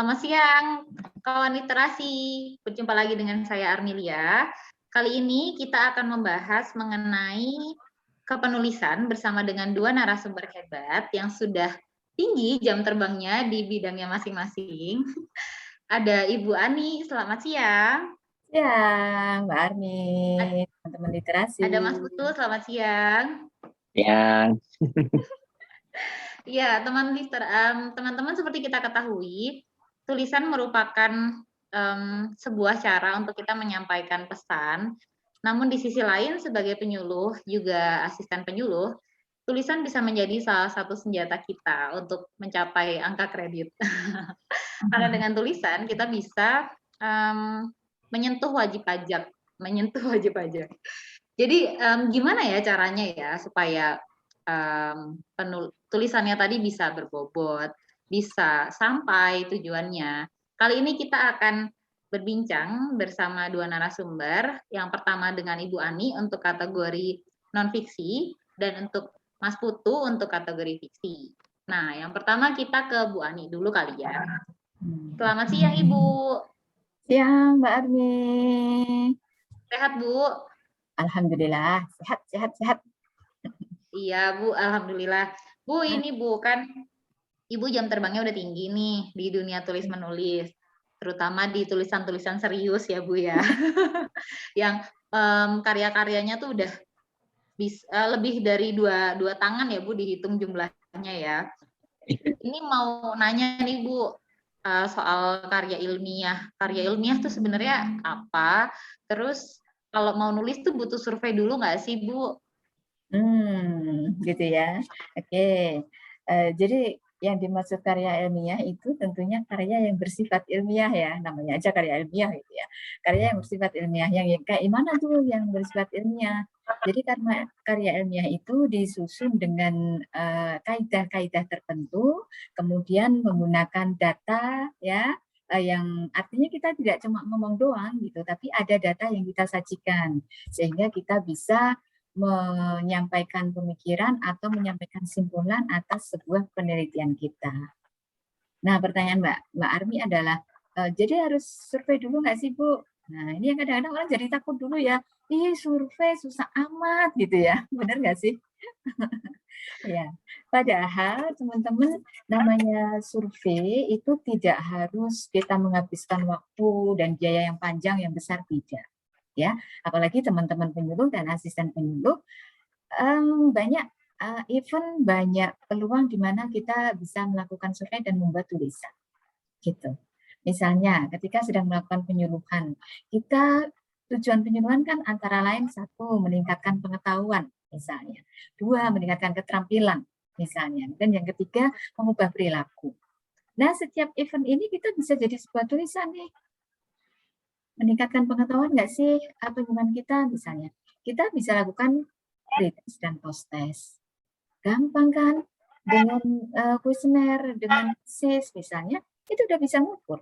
Selamat siang, kawan literasi. Berjumpa lagi dengan saya Armilia. Kali ini kita akan membahas mengenai kepenulisan bersama dengan dua narasumber hebat yang sudah tinggi jam terbangnya di bidangnya masing-masing. Ada Ibu Ani, selamat siang. Ya, Mbak Armi, teman-teman literasi. Ada Mas Putu, selamat siang. Yang Ya, teman-teman seperti kita ketahui, tulisan merupakan sebuah cara untuk kita menyampaikan pesan. Namun di sisi lain sebagai penyuluh, juga asisten penyuluh, tulisan bisa menjadi salah satu senjata kita untuk mencapai angka kredit. Karena dengan tulisan kita bisa menyentuh wajib pajak. Jadi gimana ya caranya ya supaya tulisannya tadi bisa berbobot, bisa sampai tujuannya. Kali ini kita akan berbincang bersama dua narasumber. Yang pertama dengan Ibu Ani untuk kategori non-fiksi dan untuk Mas Putu untuk kategori fiksi. Nah, yang pertama kita ke Bu Ani dulu kali ya. Selamat siang Ibu. Siang Mbak Armi. Sehat Bu? Alhamdulillah, sehat. Iya Bu, alhamdulillah. Bu, ini Bu kan Ibu jam terbangnya udah tinggi nih di dunia tulis menulis, terutama di tulisan-tulisan serius ya Bu ya, yang karya-karyanya tuh udah lebih dari dua tangan ya Bu dihitung jumlahnya ya. Ini mau nanya nih Bu soal karya ilmiah. Karya ilmiah tuh sebenarnya apa? Terus kalau mau nulis tuh butuh survei dulu nggak sih Bu? Gitu ya. Oke. Jadi yang dimaksud karya ilmiah itu tentunya karya yang bersifat ilmiah ya, namanya aja karya ilmiah gitu ya. Karya yang bersifat ilmiah, yang kayak gimana tuh yang bersifat ilmiah? Jadi karena karya ilmiah itu disusun dengan kaidah-kaidah tertentu, kemudian menggunakan data ya, yang artinya kita tidak cuma ngomong doang gitu, tapi ada data yang kita sajikan sehingga kita bisa menyampaikan pemikiran atau menyampaikan simpulan atas sebuah penelitian kita. Nah, pertanyaan Mbak Armi adalah, jadi harus survei dulu nggak sih, Bu? Nah, ini yang kadang-kadang orang jadi takut dulu ya, ih survei susah amat gitu ya, benar nggak sih? Ya, padahal teman-teman namanya survei itu tidak harus kita menghabiskan waktu dan biaya yang panjang yang besar, tidak. Ya, apalagi teman-teman penyuluh dan asisten penyuluh banyak banyak peluang di mana kita bisa melakukan survei dan membuat tulisan gitu. Misalnya ketika sedang melakukan penyuluhan, tujuan penyuluhan kan antara lain satu meningkatkan pengetahuan misalnya, dua meningkatkan keterampilan misalnya, dan yang ketiga mengubah perilaku. Nah, setiap event ini kita bisa jadi sebuah tulisan nih. Meningkatkan pengetahuan nggak sih hubungan kita misalnya? Kita bisa lakukan pretest dan post-test. Gampang kan? Dengan kuesioner, dengan sis misalnya, itu udah bisa ngukur.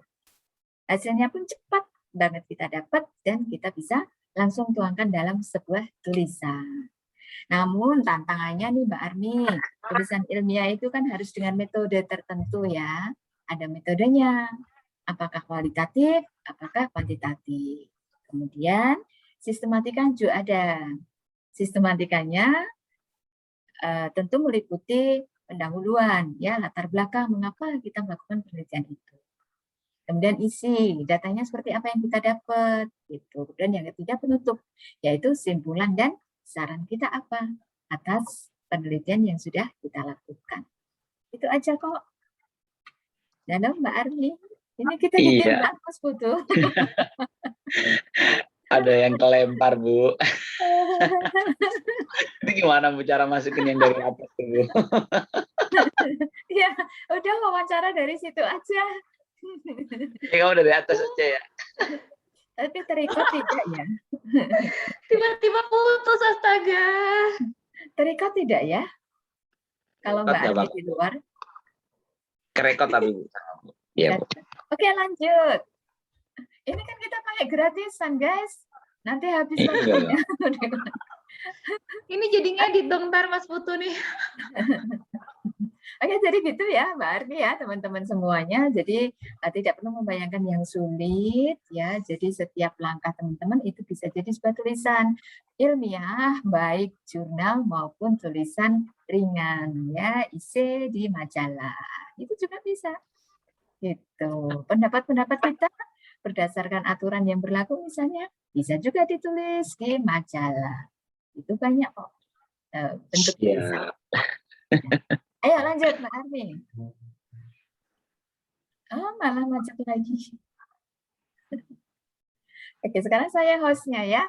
Hasilnya pun cepat banget kita dapat dan kita bisa langsung tuangkan dalam sebuah tulisan. Namun tantangannya nih Mbak Armi, tulisan ilmiah itu kan harus dengan metode tertentu ya. Ada metodenya. Apakah kualitatif, apakah kuantitatif. Kemudian sistematika juga ada. Sistematikanya tentu meliputi pendahuluan, ya latar belakang mengapa kita melakukan penelitian itu. Kemudian isi, datanya seperti apa yang kita dapat, gitu. Dan yang ketiga penutup, yaitu simpulan dan saran kita apa atas penelitian yang sudah kita lakukan. Itu aja kok. Dan Mbak Armi. Ini kita bikin Mas Putu. Ada yang kelempar, Bu. Ini gimana Bu cara masukin yang dari atas, Bu? Ya, udah wawancara dari situ aja. Ya, kamu dari atas aja ya. Tapi terikat tidak ya? Tiba-tiba putus, astaga. Terikat tidak ya? Kalau Mbak Armi di luar? Kerekot tapi Bu. Iya, Bu. Oke, lanjut. Ini kan kita pakai gratisan, guys. Nanti habis waktunya. Ini jadi ngedit dong ntar Mas Putu nih. Oke, Oke, jadi gitu ya Mbak Arni ya, teman-teman semuanya. Jadi tidak perlu membayangkan yang sulit ya. Jadi setiap langkah teman-teman itu bisa jadi sebuah tulisan ilmiah, baik jurnal maupun tulisan ringan ya, isi di majalah. Itu juga bisa. Gitu. Pendapat-pendapat kita berdasarkan aturan yang berlaku misalnya bisa juga ditulis di majalah. Itu banyak kok bentuk tulisan. Ayo lanjut Mbak Arni. Oh, malah macet lagi. Oke, sekarang saya hostnya ya.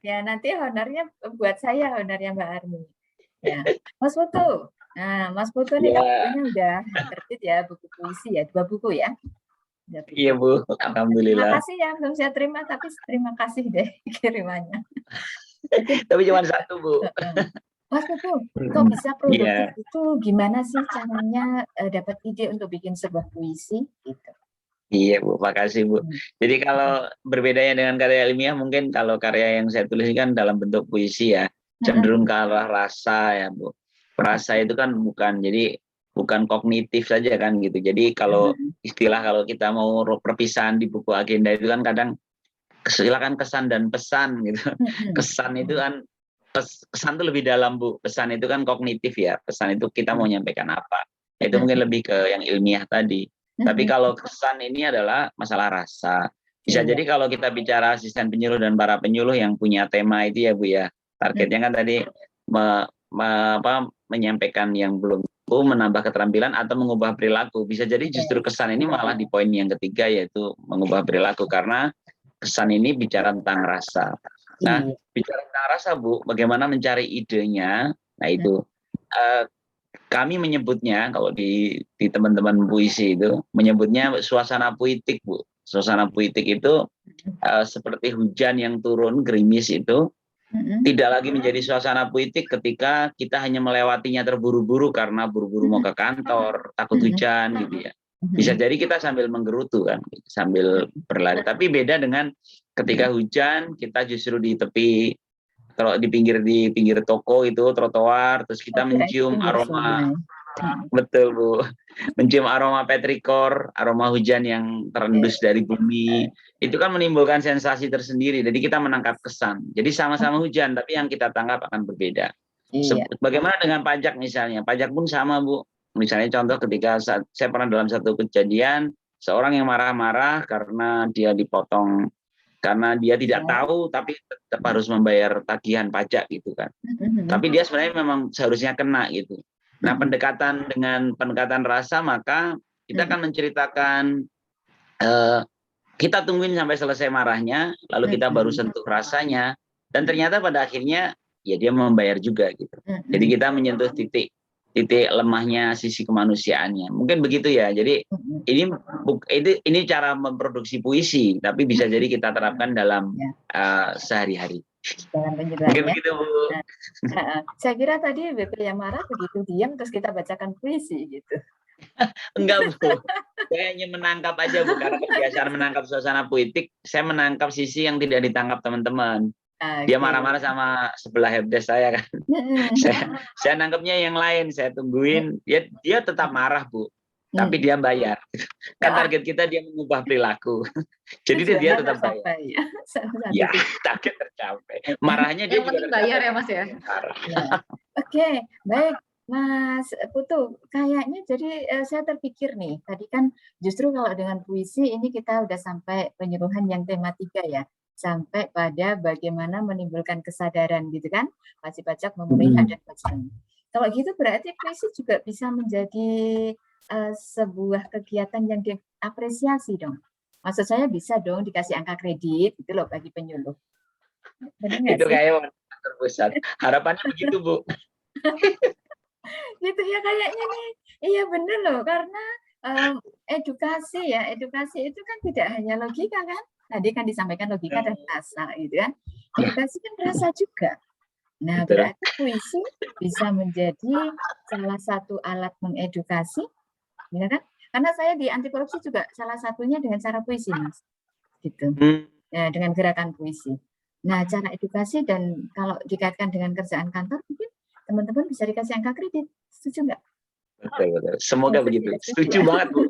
Ya, nanti honornya buat saya, honornya Mbak Arni. Ya, Mas Putu. Nah, Mas Putu nih bukunya udah terbit ya, buku puisi ya, 2 buku ya. Iya Bu, Terima alhamdulillah. kasih ya, belum saya terima, tapi terima kasih deh kirimannya. Tapi cuma 1 Bu. Mas Putu, kok bisa produktif itu gimana sih caranya dapat ide untuk bikin sebuah puisi gitu? Iya Bu, makasih Bu. Jadi kalau berbedanya dengan karya ilmiah, mungkin kalau karya yang saya tulis kan dalam bentuk puisi ya, cenderung ke arah rasa ya Bu. Rasa itu kan bukan kognitif saja kan gitu. Jadi kalau istilah kalau kita mau perpisahan di buku agenda itu kan kadang silakan kesan dan pesan gitu. Kesan itu kan kesan itu lebih dalam Bu. Pesan itu kan kognitif ya. Pesan itu kita mau nyampaikan apa. Itu mungkin lebih ke yang ilmiah tadi. Tapi kalau kesan ini adalah masalah rasa. Bisa jadi kalau kita bicara asisten penyuluh dan para penyuluh yang punya tema itu ya Bu ya. Targetnya kan tadi menyampaikan yang belum tentu, menambah keterampilan atau mengubah perilaku. Bisa jadi justru kesan ini malah di poin yang ketiga yaitu mengubah perilaku karena kesan ini bicara tentang rasa. Nah, bicara tentang rasa Bu, bagaimana mencari idenya? Nah itu kami menyebutnya kalau di teman-teman puisi itu menyebutnya suasana puitik Bu. Suasana puitik itu seperti hujan yang turun gerimis itu tidak lagi menjadi suasana puitik ketika kita hanya melewatinya terburu-buru karena buru-buru mau ke kantor, takut hujan gitu ya. Bisa jadi kita sambil menggerutu kan, sambil berlari. Tapi beda dengan ketika hujan kita justru di tepi, kalau di pinggir toko itu trotoar, terus kita mencium aroma, betul Bu, mencium aroma petrikor, aroma hujan yang terendus dari bumi, itu kan menimbulkan sensasi tersendiri. Jadi kita menangkap kesan. Jadi sama-sama hujan, tapi yang kita tangkap akan berbeda. Bagaimana dengan pajak misalnya? Pajak pun sama Bu. Misalnya contoh ketika saya pernah dalam satu kejadian, seorang yang marah-marah karena dia dipotong, karena dia tidak tahu tapi tetap harus membayar tagihan pajak gitu kan. Tapi dia sebenarnya memang seharusnya kena gitu. Nah, dengan pendekatan rasa maka kita akan menceritakan kita tungguin sampai selesai marahnya, lalu kita baru sentuh rasanya dan ternyata pada akhirnya ya dia membayar juga gitu. Jadi kita menyentuh titik lemahnya sisi kemanusiaannya. Mungkin begitu ya. Jadi ini cara memproduksi puisi, tapi bisa jadi kita terapkan dalam sehari-hari. Mungkin begitu Bu. Saya kira tadi BP yang marah begitu diam terus kita bacakan puisi gitu. Enggak Bu. Saya hanya menangkap aja Bu, karena kebiasaan menangkap suasana puitik, saya menangkap sisi yang tidak ditangkap teman-teman. Dia marah-marah sama sebelah helpdesk saya kan. saya nangkepnya yang lain, saya tungguin, dia tetap marah Bu, tapi dia bayar. Kan target kita dia mengubah perilaku. Jadi dia tetap bayar. Ya, target tercapai. Marahnya dia juga bayar ya Mas ya. Oke, baik. Mas Putu, kayaknya jadi saya terpikir nih, tadi kan justru kalau dengan puisi ini kita udah sampai penyuluhan yang tema 3 ya, sampai pada bagaimana menimbulkan kesadaran gitu kan, wajib pajak memenuhi adat wajib. Kalau gitu berarti puisi juga bisa menjadi sebuah kegiatan yang diapresiasi dong. Maksud saya bisa dong dikasih angka kredit gitu loh bagi penyuluh. Itu kayak terpusat. Harapannya begitu Bu. Gitu ya kayaknya nih. Iya bener loh, karena edukasi itu kan tidak hanya logika kan. Tadi kan disampaikan logika dan rasa gitu kan. Edukasi kan rasa juga. Nah, berarti puisi bisa menjadi salah satu alat mengedukasi, ya kan? Karena saya di anti korupsi juga salah satunya dengan cara puisi, Mas. Gitu. Ya, dengan gerakan puisi. Nah, cara edukasi dan kalau dikaitkan dengan kerjaan kantor mungkin teman-teman bisa dikasih angka kredit. Setuju nggak? Betul. Semoga begitu. Setuju ya? banget, Bu.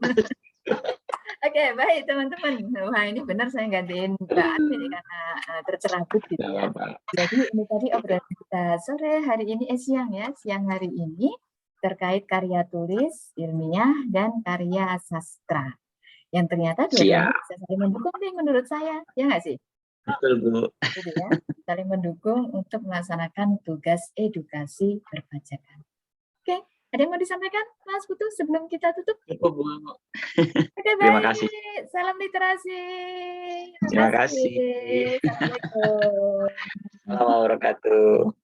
Oke, baik teman-teman. Wah, ini benar saya gantiin Mbak Ati karena tercerabut gitu ya. Jadi ini tadi obrolan kita sore hari ini, siang ya, siang hari ini terkait karya tulis ilmiah dan karya sastra. Yang ternyata dua-duanya bisa saling mendukung nih menurut saya, ya nggak sih? Betul, Bu. Gitu ya, saling mendukung untuk melaksanakan tugas edukasi perpajakan. Oke, ada yang mau disampaikan, Mas Putu, sebelum kita tutup? Cukup, Bu. Oke, Terima baik. kasih. Salam literasi. Terima kasih. Assalamualaikum. Assalamualaikum warahmatullahi wabarakatuh.